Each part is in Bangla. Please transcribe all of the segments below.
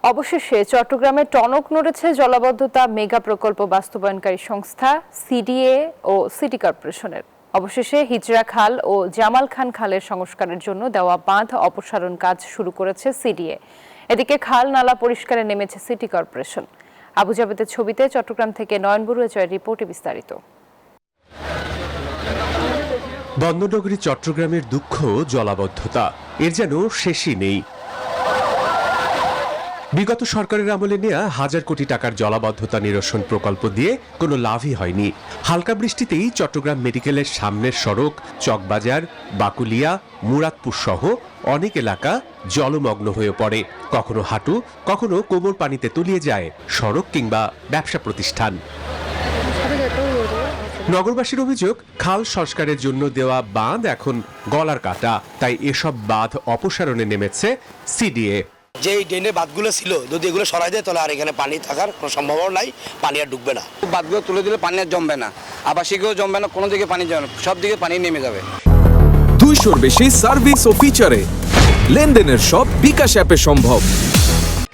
অবশেষে চট্টগ্রামে টনক নড়েছে জলাবদ্ধতা মেগা প্রকল্প বাস্তবায়নকারী সংস্থা সিডিএ ও সিটি কর্পোরেশনের। অবশেষে হিজরা খাল ও জামাল খান খালের সংস্কারের জন্য দেওয়া বাঁধ অপসারণ কাজ শুরু করেছে সিডিএ। এদিকে খাল নালা পরিষ্কারে নেমেছে সিটি কর্পোরেশন। আবু জাবেদের ছবিতে চট্টগ্রাম থেকে নয়ন বড়ুয়া জয়ের রিপোর্টে বিস্তারিত। বন্দরনগরী চট্টগ্রামের দুঃখ জলাবদ্ধতা, এর যেন শেষই নেই। বিগত সরকারের আমলে নেওয়া হাজার কোটি টাকার জলাবদ্ধতা নিরসন প্রকল্প দিয়ে কোনো লাভই হয়নি। হালকা বৃষ্টিতেই চট্টগ্রাম মেডিকেলের সামনের সড়ক, চকবাজার, বাকুলিয়া, মুরাদপুর সহ অনেক এলাকা জলমগ্ন হয়ে পড়ে। কখনো হাঁটু, কখনো কোমর পানিতে তলিয়ে যায় সড়ক কিংবা ব্যবসা প্রতিষ্ঠান। নগরবাসীর অভিযোগ, খাল সংস্কারের জন্য দেওয়া বাঁধ এখন গলার কাটা, তাই এসব বাঁধ অপসারণে নেমেছে সিডিএ। যে ড্রেনের বাঁধগুলো ছিল যদি এগুলো সরাই দেয় তাহলে আর এখানে পানি থাকার কোনো সম্ভাবনা নাই, পানি আর ঢুকবে না। বাঁধগুলো তুলে দিলে পানি আর জমবে না, আবাসিকও জমবে না, কোনো দিকে পানি জমবে না, সব দিকে পানি নেমে যাবে। 200-র বেশি সার্ভিস ও ফিচারে লেনদেনের সব বিকাশ অ্যাপে সম্ভব।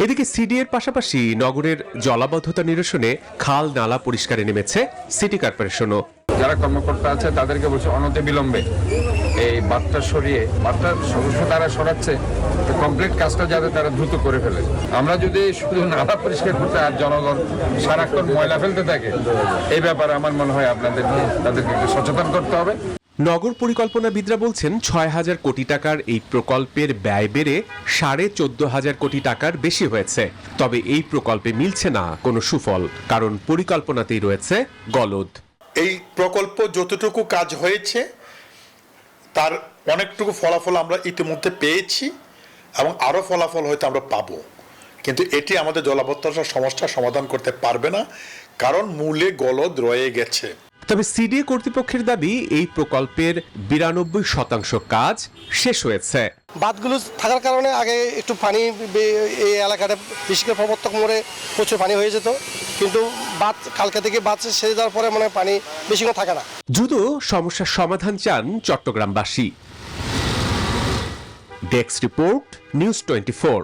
এদিকে সিডিএর পাশাপাশি নগরের জলাবদ্ধতা নিরসনে খাল নালা পরিষ্কারে নেমেছে সিটি কর্পোরেশনও। যারা কর্মকর্তা আছে তাদেরকে বলছে অনতি বিলম্বে এই বাঁধটা সরিয়ে, বাঁধটার সমস্যা তারা সরাচ্ছে, কমপ্লিট কাজটা যাতে তারা দ্রুত করে ফেলে। আমরা যদি শুধু নালা পরিষ্কার করতে আর জনগণ সারাক্ষণ ময়লা ফেলতে থাকে, এই ব্যাপারে আমার মনে হয় তাদেরকে একটু সচেতন করতে হবে। নগর পরিকল্পনাবিদরা বলছেন 6,000 কোটি টাকার এই প্রকল্পের ব্যয় বেড়ে 14,500 কোটি টাকার বেশি হয়েছে। তবে এই প্রকল্পে মিলছে না কোনো সুফল, কারণ পরিকল্পনাতেই রয়েছে গলদ। এই প্রকল্প যতটুকু কাজ হয়েছে তার অনেকটুকু ফলাফল আমরা ইতিমধ্যে পেয়েছি এবং আরও ফলাফল হয়তো আমরা পাবো, কিন্তু এটি আমাদের জলাবদ্ধতার সমস্যা সমাধান করতে পারবে না, কারণ মূলে গলদ রয়ে গেছে। তবে সিডিএ কর্তৃপক্ষের দাবি, এই প্রকল্পের 92% কাজ শেষ হয়েছে। বাঁধগুলো থাকার কারণে আগে একটু পানি এই এলাকাটা বিশেষ করে প্রবর্তক মোড়ে প্রচুর পানি হয়ে যেত, কিন্তু বাঁধ কালকে থেকে বাঁধ সেরে যাওয়ার পরে মনে পানি বেশিক্ষণ থাকে না। দ্রুত সমস্যার সমাধান চান চট্টগ্রামবাসী। Desk report, news 24।